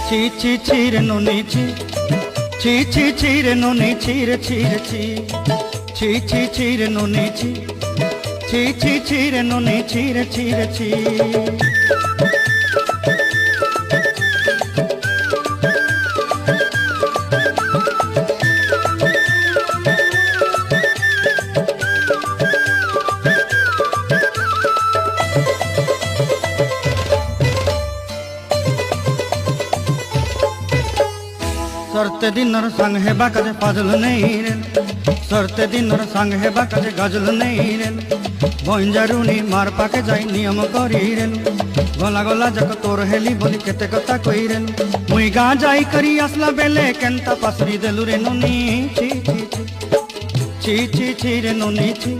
ছি ছি ছি রে নুনি ছি, ছি ছি ছি রে নুনি ছি রে ছি রে ছি, ছি ছি ছি রে নুনি ছি, ছি ছি ছি রে নুনি ছি রে ছি রে ছি। सरते दिनर संग हेबा काजे फाजल नहीं रे, सरते दिनर संग हेबा काजे गजल नहीं रे। बंजारुनी मार पाके जाई नियम करी रे, गला गला जक तोर हेली बोली केते कथा कई रे। मुई गा जाई करी असला बेले केंता पासरी देलु रे नुनी ची ची ची, ची ची ची रे नुनी ची।